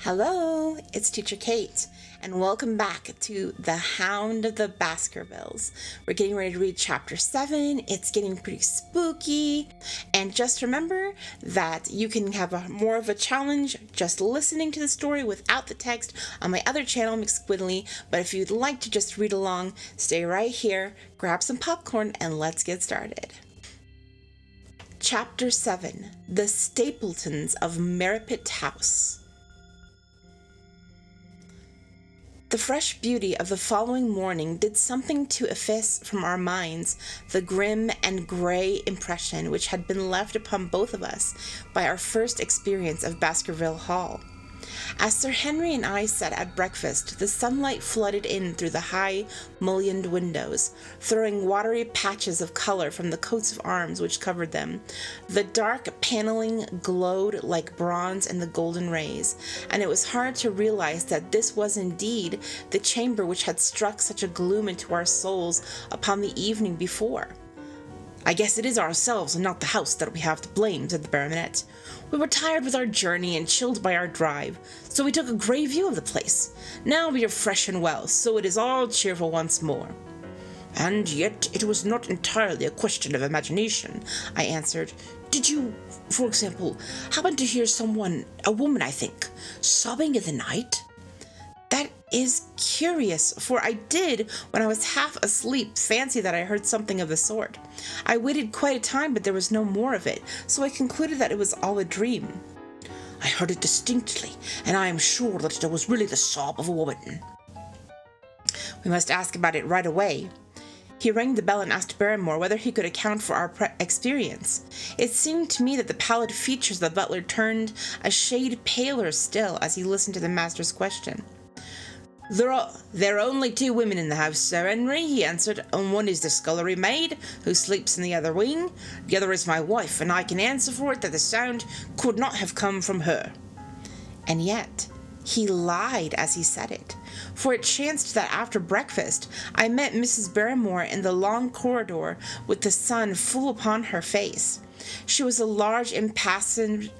Hello, it's Teacher Kate, and welcome back to The Hound of the Baskervilles. We're getting ready to read Chapter 7. It's getting pretty spooky, and just remember that you can have more of a challenge just listening to the story without the text on my other channel, McSquiddly, but if you'd like to just read along, stay right here, grab some popcorn, and let's get started. Chapter 7, The Stapletons of Merripit House. The fresh beauty of the following morning did something to efface from our minds the grim and grey impression which had been left upon both of us by our first experience of Baskerville Hall. As Sir Henry and I sat at breakfast, the sunlight flooded in through the high, mullioned windows, throwing watery patches of color from the coats of arms which covered them. The dark paneling glowed like bronze in the golden rays, and it was hard to realize that this was indeed the chamber which had struck such a gloom into our souls upon the evening before. "I guess it is ourselves and not the house that we have to blame," said the baronet. "We were tired with our journey and chilled by our drive, so we took a grey view of the place. Now we are fresh and well, so it is all cheerful once more." "And yet it was not entirely a question of imagination," I answered. "Did you, for example, happen to hear someone, a woman I think, sobbing in the night?" "That is curious, for I did, when I was half asleep, fancy that I heard something of the sort. I waited quite a time, but there was no more of it, so I concluded that it was all a dream." "I heard it distinctly, and I am sure that it was really the sob of a woman." "We must ask about it right away." He rang the bell and asked Barrymore whether he could account for our experience. It seemed to me that the pallid features of the butler turned a shade paler still as he listened to the master's question. There are only two women in the house, Sir Henry," he answered, "and one is the scullery maid, who sleeps in the other wing. The other is my wife, and I can answer for it that the sound could not have come from her." And yet he lied as he said it, for it chanced that after breakfast I met Mrs. Barrymore in the long corridor with the sun full upon her face. She was a large, impassive,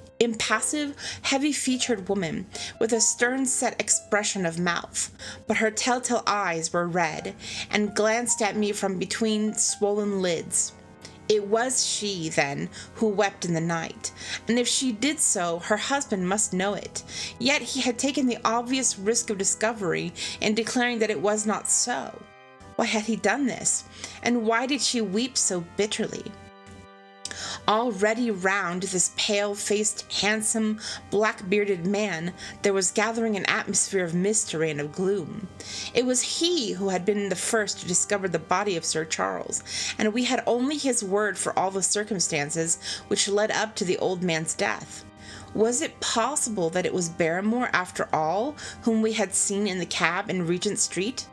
heavy-featured woman, with a stern-set expression of mouth, but her telltale eyes were red, and glanced at me from between swollen lids. It was she, then, who wept in the night, and if she did so, her husband must know it, yet he had taken the obvious risk of discovery in declaring that it was not so. Why had he done this, and why did she weep so bitterly? Already round this pale-faced, handsome, black-bearded man there was gathering an atmosphere of mystery and of gloom. It was he who had been the first to discover the body of Sir Charles, and we had only his word for all the circumstances which led up to the old man's death. Was it possible that it was Barrymore, after all, whom we had seen in the cab in Regent Street?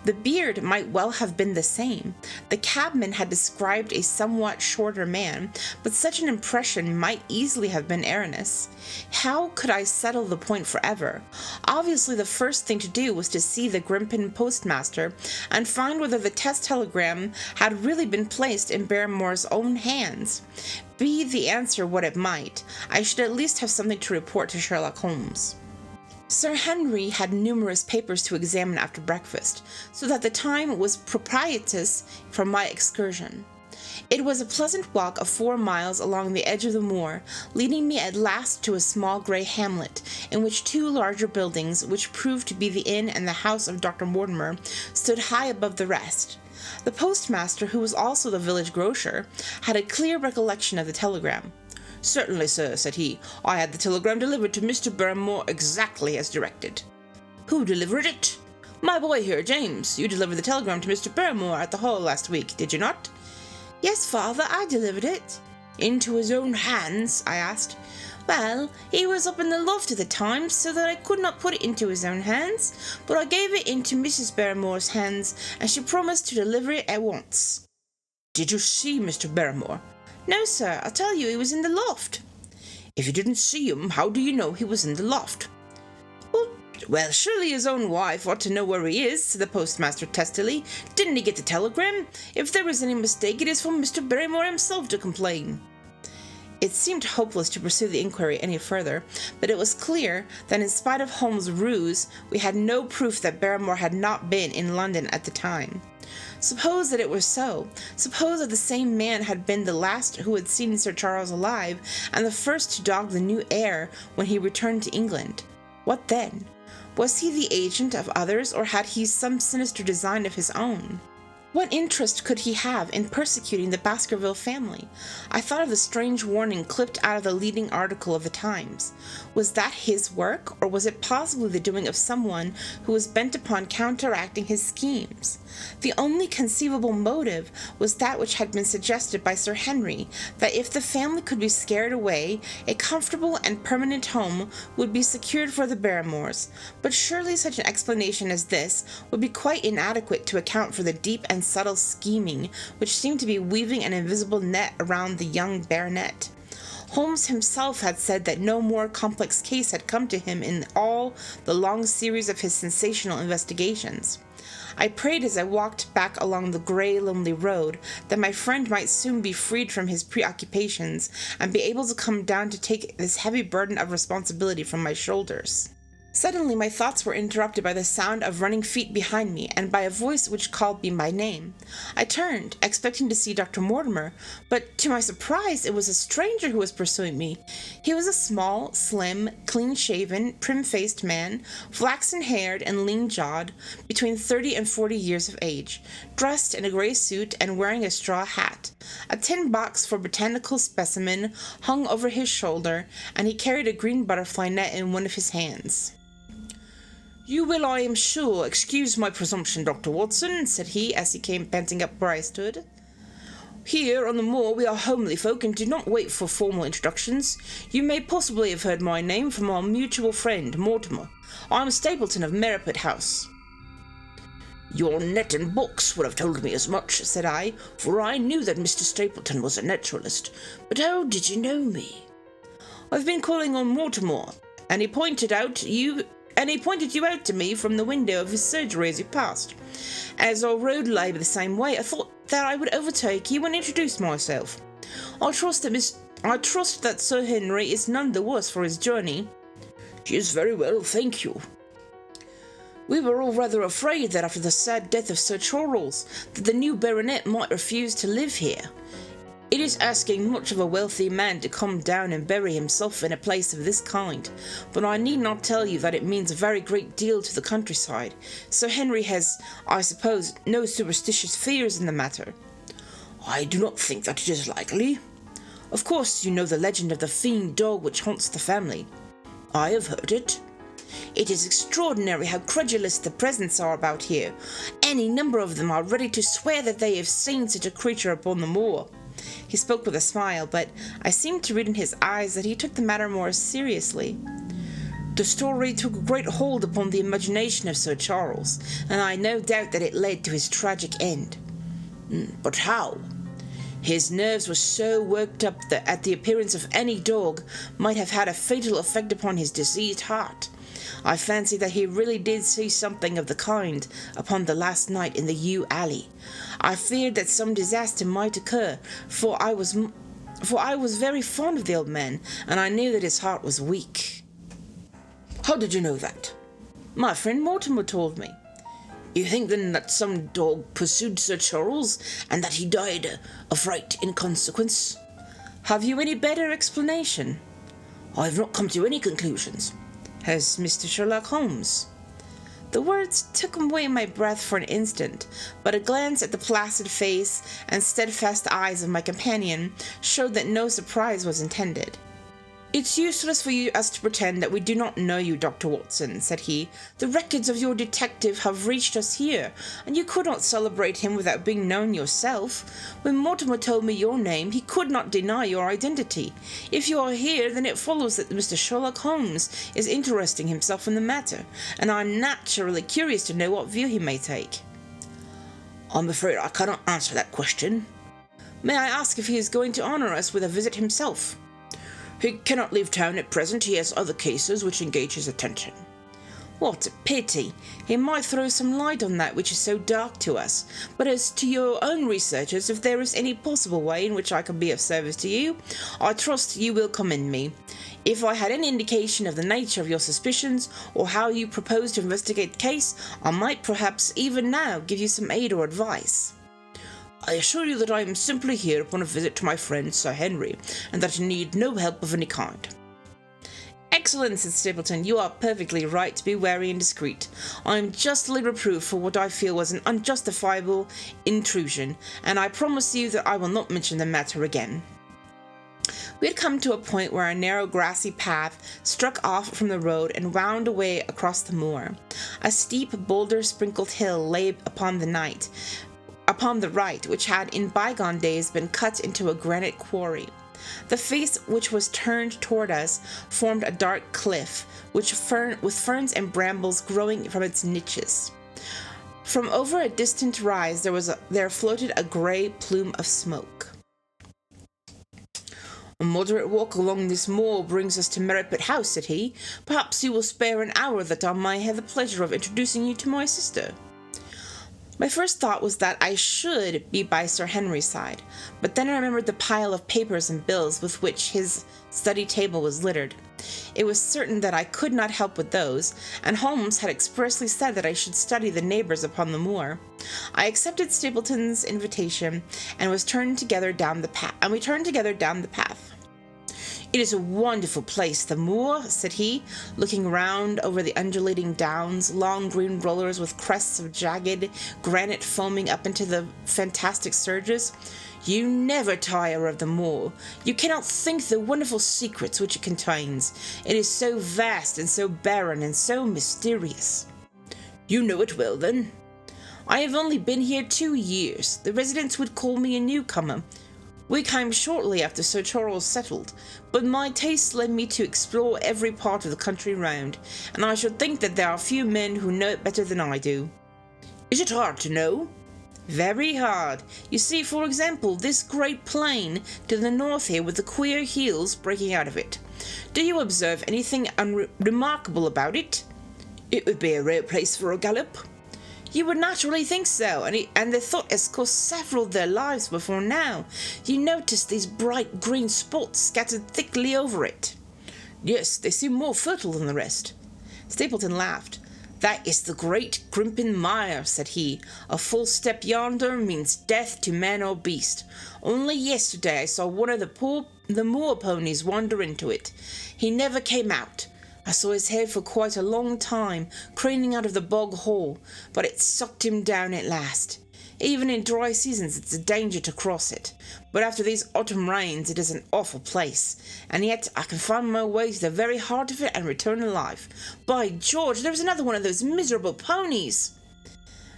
The beard might well have been the same. The cabman had described a somewhat shorter man, but such an impression might easily have been erroneous. How could I settle the point forever? Obviously the first thing to do was to see the Grimpen postmaster and find whether the test telegram had really been placed in Barrymore's own hands. Be the answer what it might, I should at least have something to report to Sherlock Holmes. Sir Henry had numerous papers to examine after breakfast, so that the time was propitious for my excursion. It was a pleasant walk of 4 miles along the edge of the moor, leading me at last to a small grey hamlet, in which two larger buildings, which proved to be the inn and the house of Dr. Mortimer, stood high above the rest. The postmaster, who was also the village grocer, had a clear recollection of the telegram. "Certainly, sir," said he. "I had the telegram delivered to Mr. Barrymore exactly as directed." "Who delivered it?" "My boy here, James. You delivered the telegram to Mr. Barrymore at the Hall last week, did you not?" "Yes, father, I delivered it." "Into his own hands?" I asked. "Well, he was up in the loft at the time, so that I could not put it into his own hands, but I gave it into Mrs. Barrymore's hands, and she promised to deliver it at once." "Did you see Mr. Barrymore?" "No, sir. I tell you he was in the loft." "If you didn't see him, how do you know he was in the loft?" Well, surely his own wife ought to know where he is," said the postmaster testily. "Didn't he get the telegram? If there was any mistake, it is for Mr. Barrymore himself to complain." It seemed hopeless to pursue the inquiry any further, but it was clear that in spite of Holmes' ruse, we had no proof that Barrymore had not been in London at the time. Suppose that it were so. Suppose that the same man had been the last who had seen Sir Charles alive, and the first to dog the new heir when he returned to England. What then? Was he the agent of others, or had he some sinister design of his own? What interest could he have in persecuting the Baskerville family? I thought of the strange warning clipped out of the leading article of the Times. Was that his work, or was it possibly the doing of someone who was bent upon counteracting his schemes? The only conceivable motive was that which had been suggested by Sir Henry, that if the family could be scared away, a comfortable and permanent home would be secured for the Barrymores. But surely such an explanation as this would be quite inadequate to account for the deep and subtle scheming which seemed to be weaving an invisible net around the young baronet. Holmes himself had said that no more complex case had come to him in all the long series of his sensational investigations. I prayed as I walked back along the grey, lonely road that my friend might soon be freed from his preoccupations and be able to come down to take this heavy burden of responsibility from my shoulders. Suddenly my thoughts were interrupted by the sound of running feet behind me, and by a voice which called me by name. I turned, expecting to see Dr. Mortimer, but to my surprise it was a stranger who was pursuing me. He was a small, slim, clean-shaven, prim-faced man, flaxen-haired and lean-jawed, between 30 and 40 years of age, dressed in a grey suit and wearing a straw hat. A tin box for botanical specimen hung over his shoulder, and he carried a green butterfly net in one of his hands. "You will, I am sure, excuse my presumption, Dr. Watson," said he, as he came panting up where I stood. "Here on the moor we are homely folk and do not wait for formal introductions. You may possibly have heard my name from our mutual friend, Mortimer. I am Stapleton of Merripit House." "Your net and box would have told me as much," said I, "for I knew that Mr. Stapleton was a naturalist. But how did you know me?" "I've been calling on Mortimer, and he pointed you out to me from the window of his surgery as you passed. As our road lay the same way, I thought that I would overtake you and introduce myself. I trust that Sir Henry is none the worse for his journey." "He is very well, thank you." "We were all rather afraid that after the sad death of Sir Charles, that the new baronet might refuse to live here. It is asking much of a wealthy man to come down and bury himself in a place of this kind, but I need not tell you that it means a very great deal to the countryside. Sir Henry has, I suppose, no superstitious fears in the matter." "I do not think that it is likely." "Of course you know the legend of the fiend dog which haunts the family." "I have heard it." "It is extraordinary how credulous the presents are about here. Any number of them are ready to swear that they have seen such a creature upon the moor." He spoke with a smile, but I seemed to read in his eyes that he took the matter more seriously. "The story took a great hold upon the imagination of Sir Charles, and I no doubt that it led to his tragic end." "But how?" "His nerves were so worked up that at the appearance of any dog might have had a fatal effect upon his diseased heart. I fancy that he really did see something of the kind upon the last night in the yew alley. I feared that some disaster might occur, for I was very fond of the old man, and I knew that his heart was weak." "How did you know that?" "My friend Mortimer told me." "You think then that some dog pursued Sir Charles, and that he died of fright in consequence?" "Have you any better explanation?" "I have not come to any conclusions." "Has Mr. Sherlock Holmes?" The words took away my breath for an instant, but a glance at the placid face and steadfast eyes of my companion showed that no surprise was intended. "It's useless for us to pretend that we do not know you, Dr. Watson," said he. "The records of your detective have reached us here, and you could not celebrate him without being known yourself. When Mortimer told me your name, he could not deny your identity. If you are here, then it follows that Mr. Sherlock Holmes is interesting himself in the matter, and I am naturally curious to know what view he may take." "I'm afraid I cannot answer that question." "May I ask if he is going to honour us with a visit himself?" "He cannot leave town at present. He has other cases which engage his attention." What a pity! He might throw some light on that which is so dark to us. But as to your own researches, if there is any possible way in which I can be of service to you, I trust you will commend me. If I had any indication of the nature of your suspicions, or how you propose to investigate the case, I might perhaps even now give you some aid or advice. I assure you that I am simply here upon a visit to my friend Sir Henry, and that I need no help of any kind. Excellent, said Stapleton. You are perfectly right to be wary and discreet. I am justly reproved for what I feel was an unjustifiable intrusion, and I promise you that I will not mention the matter again. We had come to a point where a narrow grassy path struck off from the road and wound away across the moor. A steep, boulder-sprinkled hill lay upon the right, which had in bygone days been cut into a granite quarry. The face which was turned toward us formed a dark cliff, with ferns and brambles growing from its niches. From over a distant rise there floated a grey plume of smoke. A moderate walk along this moor brings us to Merripit House, said he. Perhaps you will spare an hour that I may have the pleasure of introducing you to my sister. My first thought was that I should be by Sir Henry's side, but then I remembered the pile of papers and bills with which his study table was littered. It was certain that I could not help with those, and Holmes had expressly said that I should study the neighbours upon the moor. I accepted Stapleton's invitation, and we turned together down the path. It is a wonderful place, the moor, said he, looking round over the undulating downs, long green rollers with crests of jagged granite foaming up into the fantastic surges. You never tire of the moor. You cannot think the wonderful secrets which it contains. It is so vast and so barren and so mysterious. You know it well, then? I have only been here 2 years. The residents would call me a newcomer. We came shortly after Sir Charles settled, but my tastes led me to explore every part of the country round, and I should think that there are few men who know it better than I do. Is it hard to know? Very hard. You see, for example, this great plain to the north here with the queer hills breaking out of it. Do you observe anything remarkable about it? It would be a rare place for a gallop. You would naturally think so, and the thought has cost several their lives before now. You notice these bright green spots scattered thickly over it. Yes, they seem more fertile than the rest. Stapleton laughed. That is the great Grimpen Mire, said he. A full step yonder means death to man or beast. Only yesterday I saw one of the moor ponies wander into it. He never came out. I saw his head for quite a long time, craning out of the bog hole, but it sucked him down at last. Even in dry seasons it's a danger to cross it, but after these autumn rains it is an awful place, and yet I can find my way to the very heart of it and return alive. By George, there's another one of those miserable ponies!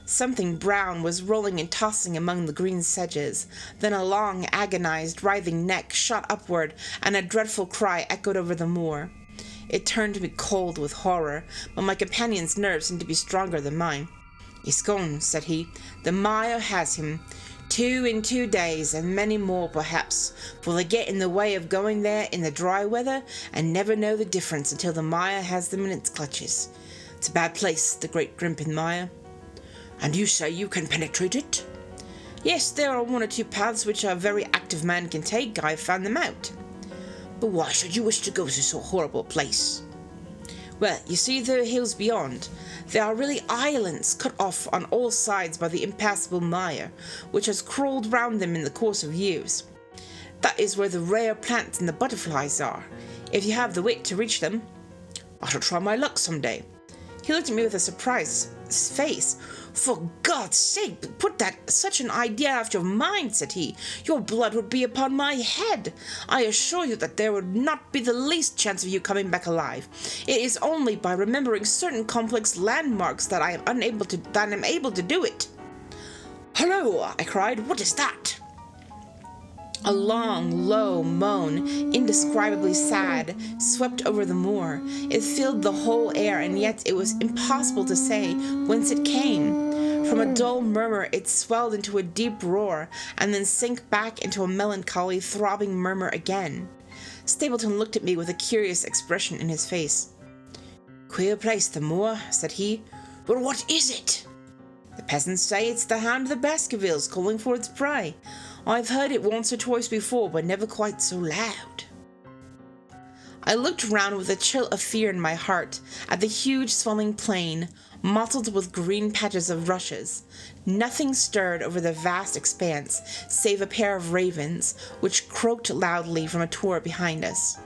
Something brown was rolling and tossing among the green sedges. Then a long, agonized, writhing neck shot upward, and a dreadful cry echoed over the moor. It turned me cold with horror, but my companion's nerves seemed to be stronger than mine. He's gone, said he. The mire has him. 2 in 2 days, and many more perhaps, for they get in the way of going there in the dry weather, and never know the difference until the mire has them in its clutches. It's a bad place, the great Grimpen Mire. And you say you can penetrate it? Yes, there are 1 or 2 paths which a very active man can take. I have found them out. But why should you wish to go to so horrible a place? Well, you see the hills beyond. There are really islands cut off on all sides by the impassable mire, which has crawled round them in the course of years. That is where the rare plants and the butterflies are, if you have the wit to reach them. I shall try my luck some day. He looked at me with a surprised face. For God's sake, put such an idea out of your mind, said he. Your blood would be upon my head. I assure you that there would not be the least chance of you coming back alive. It is only by remembering certain complex landmarks that I am able to do it. Hello, I cried. What is that? A long, low moan, indescribably sad, swept over the moor. It filled the whole air, and yet it was impossible to say whence it came. From a dull murmur it swelled into a deep roar, and then sank back into a melancholy, throbbing murmur again. Stapleton looked at me with a curious expression in his face. queer place, the moor, said he. But what is it? The peasants say it's the Hound of the Baskervilles calling for its prey. I've heard it once or twice before, but never quite so loud. I looked round with a chill of fear in my heart at the huge swelling plain, mottled with green patches of rushes. Nothing stirred over the vast expanse, save a pair of ravens, which croaked loudly from a tor behind us.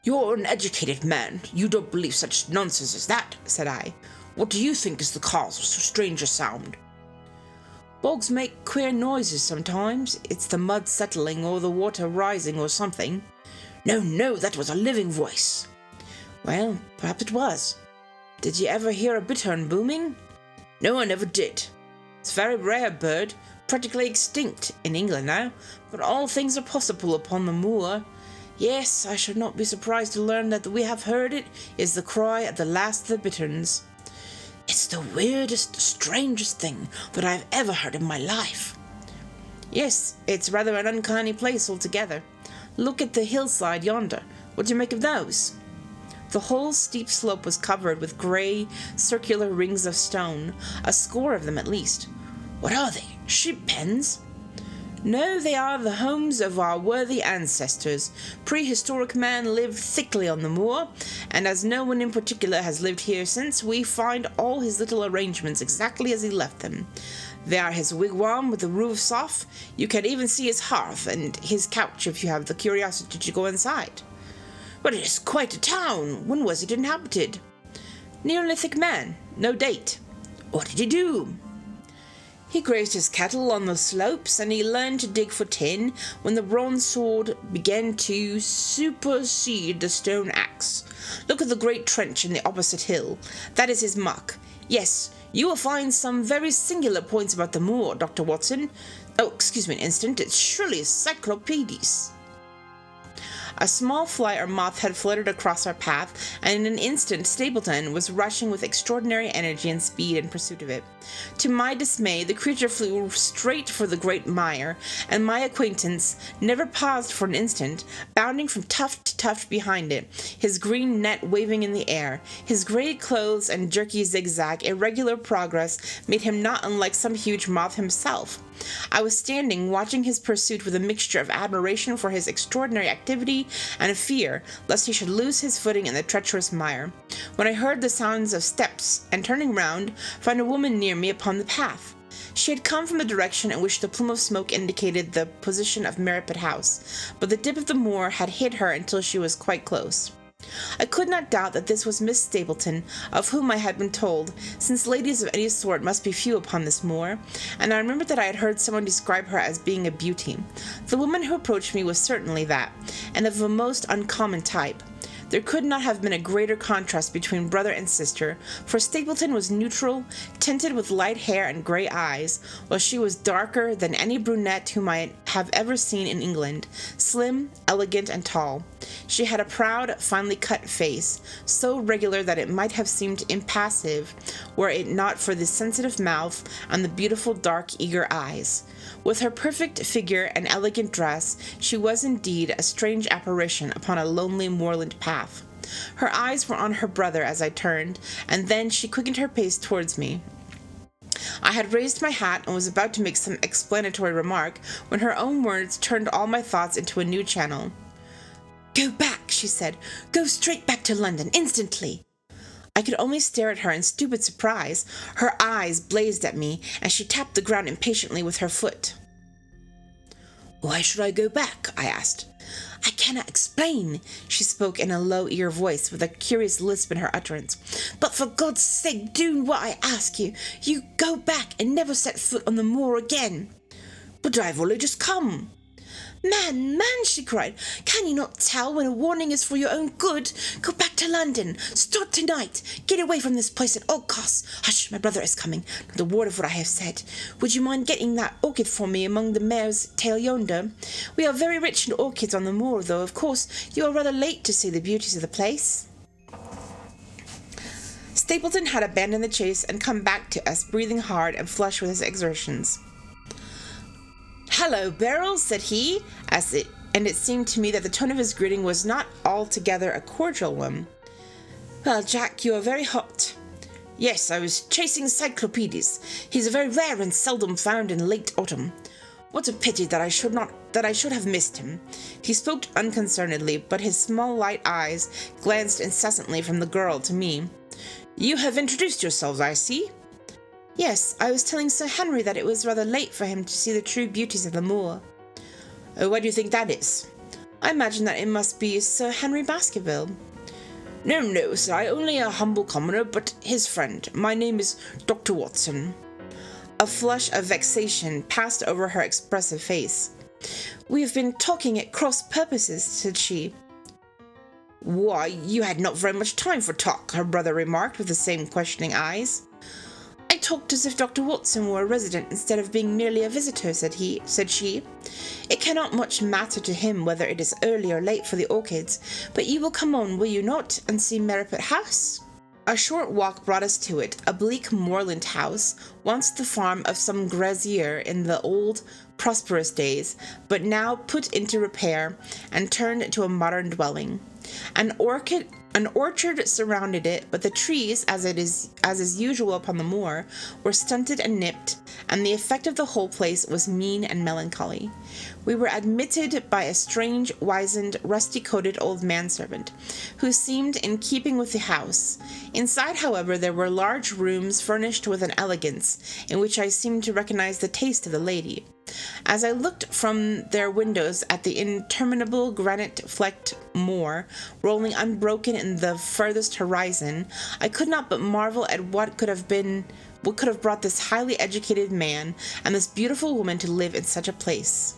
You're an educated man. You don't believe such nonsense as that, said I. What do you think is the cause of so strange a sound? Bogs make queer noises sometimes. It's the mud settling or the water rising or something. No, that was a living voice. Well, perhaps it was. Did you ever hear a bittern booming? No, I never did. It's a very rare bird, practically extinct in England now, but all things are possible upon the moor. Yes, I should not be surprised to learn that we have heard it is the cry of the last of the bitterns. It's the weirdest, strangest thing that I've ever heard in my life. Yes, it's rather an uncanny place altogether. Look at the hillside yonder. What do you make of those? The whole steep slope was covered with grey, circular rings of stone, a score of them at least. What are they? Sheep pens? No, they are the homes of our worthy ancestors. Prehistoric man lived thickly on the moor, and as no one in particular has lived here since, we find all his little arrangements exactly as he left them. There are his wigwam with the roofs off. You can even see his hearth and his couch if you have the curiosity to go inside. But it is quite a town. When was it inhabited? Neolithic man. No date. What did he do? He grazed his cattle on the slopes, and he learned to dig for tin when the bronze sword began to supersede the stone axe. Look at the great trench in the opposite hill. That is his muck. Yes, you will find some very singular points about the moor, Dr. Watson. Oh, excuse me an instant, it's surely Cyclopedes. A small fly or moth had fluttered across our path, and in an instant Stapleton was rushing with extraordinary energy and speed in pursuit of it. To my dismay, the creature flew straight for the great mire, and my acquaintance never paused for an instant, bounding from tuft to tuft behind it, his green net waving in the air. His grey clothes and jerky zigzag, irregular progress made him not unlike some huge moth himself. I was standing watching his pursuit with a mixture of admiration for his extraordinary activity and fear lest he should lose his footing in the treacherous mire, when I heard the sounds of steps, and turning round, found a woman near me upon the path. She had come from the direction in which the plume of smoke indicated the position of Merripit House, but the dip of the moor had hid her until she was quite close. I could not doubt that this was Miss Stapleton, of whom I had been told, since ladies of any sort must be few upon this moor, and I remembered that I had heard someone describe her as being a beauty. The woman who approached me was certainly that, and of a most uncommon type. There could not have been a greater contrast between brother and sister, for Stapleton was neutral, tinted with light hair and grey eyes, while she was darker than any brunette whom I have ever seen in England, slim, elegant, and tall. She had a proud, finely cut face, so regular that it might have seemed impassive were it not for the sensitive mouth and the beautiful dark, eager eyes. With her perfect figure and elegant dress, she was indeed a strange apparition upon a lonely moorland path. Her eyes were on her brother as I turned, and then she quickened her pace towards me. I had raised my hat and was about to make some explanatory remark when her own words turned all my thoughts into a new channel. "Go back," she said. "Go straight back to London, instantly." I could only stare at her in stupid surprise. Her eyes blazed at me, and she tapped the ground impatiently with her foot. "Why should I go back?" I asked. "I cannot explain." She spoke in a low, eager voice, with a curious lisp in her utterance. "But for God's sake, do what I ask you. You go back and never set foot on the moor again." "But I've only just come." Man, she cried, "can you not tell when a warning is for your own good? Go back to London. Start tonight. Get away from this place at all costs. Hush, my brother is coming. Not a word of what I have said. Would you mind getting that orchid for me among the mare's tail yonder? We are very rich in orchids on the moor, though, of course, you are rather late to see the beauties of the place." Stapleton had abandoned the chase and come back to us, breathing hard and flushed with his exertions. "Hello, Beryl," said he, and it seemed to me that the tone of his greeting was not altogether a cordial one. Well, Jack, you are very hot. Yes, I was chasing Cyclopedes. He's very rare and seldom found in late autumn. What a pity that I should have missed him. He spoke unconcernedly, but his small light eyes glanced incessantly from the girl to me. You have introduced yourselves, I see. Yes, I was telling Sir Henry that it was rather late for him to see the true beauties of the moor. Oh, why do you think that is? I imagine that it must be Sir Henry Baskerville. No, sir, I only a humble commoner, but his friend. My name is Dr. Watson. A flush of vexation passed over her expressive face. We have been talking at cross purposes, said she. Why, you had not very much time for talk, her brother remarked with the same questioning eyes. I talked as if Dr. Watson were a resident instead of being merely a visitor, said she. It cannot much matter to him whether it is early or late for the orchids, but you will come on, will you not, and see Merripit House? A short walk brought us to it, a bleak moorland house, once the farm of some grazier in the old, prosperous days, but now put into repair and turned into a modern dwelling. An orchard surrounded it, but the trees, as is usual upon the moor, were stunted and nipped, and the effect of the whole place was mean and melancholy. We were admitted by a strange, wizened, rusty-coated old manservant, who seemed in keeping with the house. Inside, however, there were large rooms furnished with an elegance, in which I seemed to recognize the taste of the lady. As I looked from their windows at the interminable granite-flecked moor, rolling unbroken in the furthest horizon, I could not but marvel at what could have brought this highly educated man and this beautiful woman to live in such a place.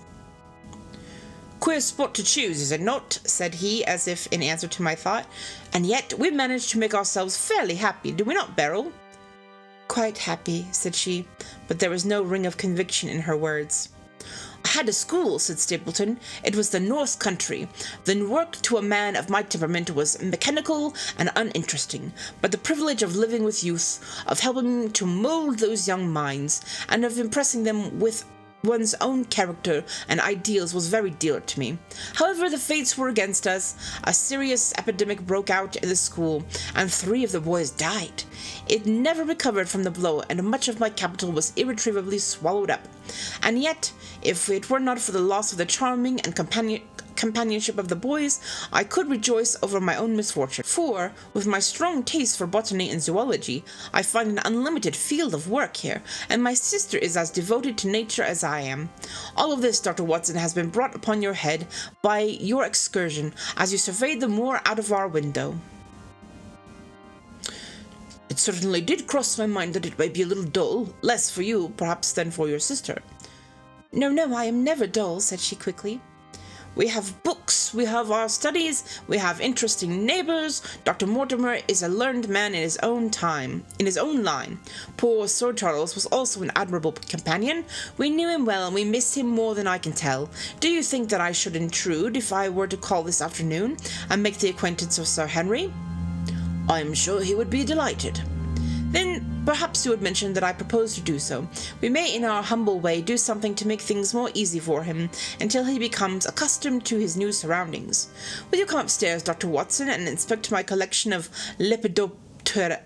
Queer spot to choose, is it not? Said he, as if in answer to my thought. And yet we managed to make ourselves fairly happy, do we not, Beryl? Quite happy, said she, but there was no ring of conviction in her words. I had a school, said Stapleton. It was the North Country. The work to a man of my temperament was mechanical and uninteresting, but the privilege of living with youth, of helping to mould those young minds, and of impressing them with one's own character and ideals was very dear to me. However, the fates were against us. A serious epidemic broke out in the school, and 3 of the boys died. It never recovered from the blow, and much of my capital was irretrievably swallowed up. And yet, if it were not for the loss of the charming and companionship of the boys, I could rejoice over my own misfortune, for, with my strong taste for botany and zoology, I find an unlimited field of work here, and my sister is as devoted to nature as I am. All of this, Dr. Watson, has been brought upon your head by your excursion, as you surveyed the moor out of our window. It certainly did cross my mind that it might be a little dull, less for you, perhaps, than for your sister. No, I am never dull, said she quickly. We have books, we have our studies, we have interesting neighbours. Dr. Mortimer is a learned man in his own line. Poor Sir Charles was also an admirable companion. We knew him well, and we miss him more than I can tell. Do you think that I should intrude if I were to call this afternoon and make the acquaintance of Sir Henry? I am sure he would be delighted. Then perhaps you would mention that I propose to do so. We may in our humble way do something to make things more easy for him until he becomes accustomed to his new surroundings. Will you come upstairs, Dr. Watson, and inspect my collection of Lepidoptera?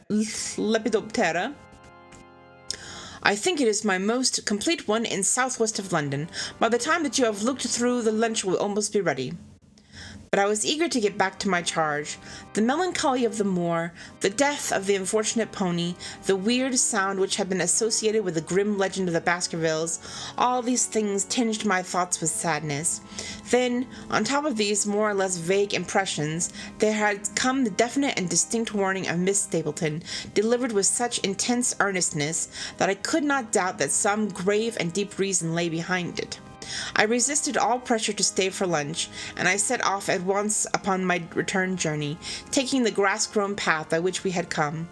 I think it is my most complete one in southwest of London. By the time that you have looked through, the lunch will almost be ready. But I was eager to get back to my charge. The melancholy of the moor, the death of the unfortunate pony, the weird sound which had been associated with the grim legend of the Baskervilles, all these things tinged my thoughts with sadness. Then, on top of these more or less vague impressions, there had come the definite and distinct warning of Miss Stapleton, delivered with such intense earnestness that I could not doubt that some grave and deep reason lay behind it. I resisted all pressure to stay for lunch, and I set off at once upon my return journey, taking the grass-grown path by which we had come.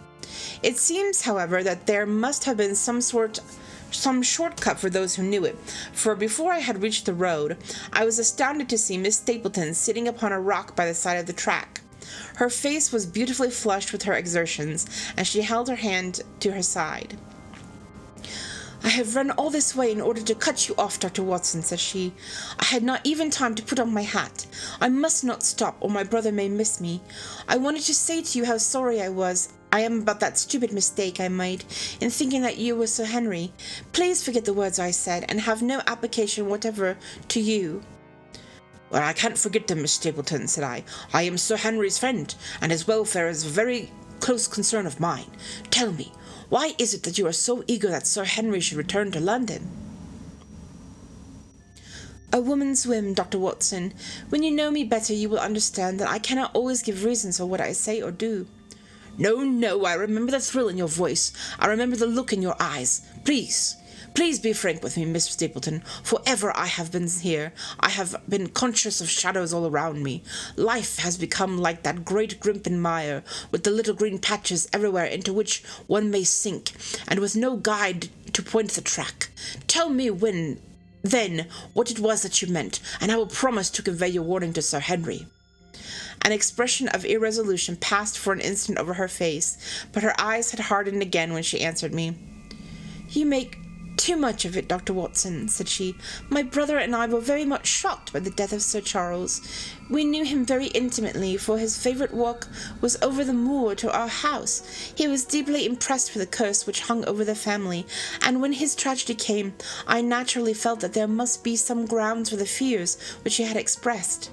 It seems, however, that there must have been some shortcut for those who knew it, for before I had reached the road, I was astounded to see Miss Stapleton sitting upon a rock by the side of the track. Her face was beautifully flushed with her exertions, and she held her hand to her side. I have run all this way in order to cut you off, Dr. Watson, said she. I had not even time to put on my hat. I must not stop, or my brother may miss me. I wanted to say to you how sorry I am about that stupid mistake I made in thinking that you were Sir Henry. Please forget the words I said, and have no application whatever to you. Well, I can't forget them, Miss Stapleton, said I. I am Sir Henry's friend, and his welfare is a very close concern of mine. Tell me, why is it that you are so eager that Sir Henry should return to London? A woman's whim, Dr. Watson. When you know me better, you will understand that I cannot always give reasons for what I say or do. No, I remember the thrill in your voice. I remember the look in your eyes. Please be frank with me, Miss Stapleton. For ever I have been here. I have been conscious of shadows all around me. Life has become like that great grimpen mire, with the little green patches everywhere into which one may sink, and with no guide to point the track. Tell me then what it was that you meant, and I will promise to convey your warning to Sir Henry. An expression of irresolution passed for an instant over her face, but her eyes had hardened again when she answered me. You make too much of it, Dr. Watson, said she. My brother and I were very much shocked by the death of Sir Charles. We knew him very intimately, for his favourite walk was over the moor to our house. He was deeply impressed with the curse which hung over the family, and when his tragedy came, I naturally felt that there must be some grounds for the fears which he had expressed.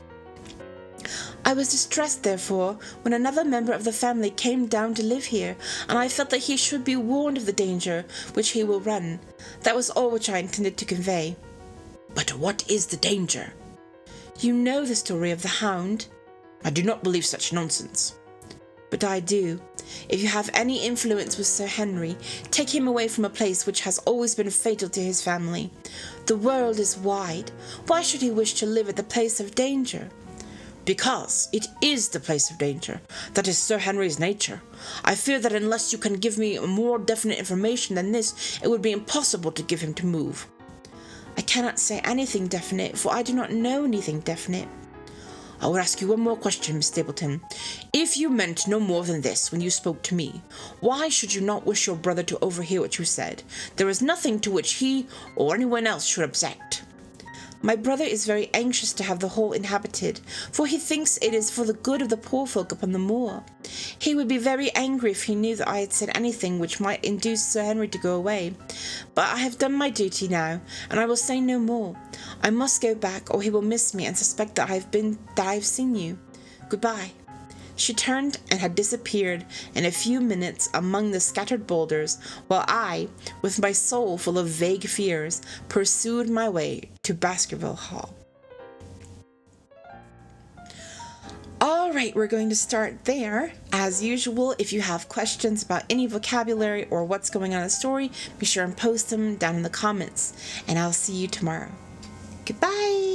I was distressed, therefore, when another member of the family came down to live here, and I felt that he should be warned of the danger which he will run. That was all which I intended to convey. But what is the danger? You know the story of the Hound. I do not believe such nonsense. But I do. If you have any influence with Sir Henry, take him away from a place which has always been fatal to his family. The world is wide. Why should he wish to live at the place of danger? Because it is the place of danger. That is Sir Henry's nature. I fear that unless you can give me more definite information than this, it would be impossible to give him to move. I cannot say anything definite, for I do not know anything definite. I will ask you one more question, Miss Stapleton. If you meant no more than this when you spoke to me, why should you not wish your brother to overhear what you said? There is nothing to which he or anyone else should object. My brother is very anxious to have the Hall inhabited, for he thinks it is for the good of the poor folk upon the moor. He would be very angry if he knew that I had said anything which might induce Sir Henry to go away. But I have done my duty now, and I will say no more. I must go back, or he will miss me and suspect that I have seen you. Goodbye. She turned and had disappeared in a few minutes among the scattered boulders, while I, with my soul full of vague fears, pursued my way to Baskerville Hall. All right, we're going to start there. As usual, if you have questions about any vocabulary or what's going on in the story, be sure and post them down in the comments, and I'll see you tomorrow. Goodbye!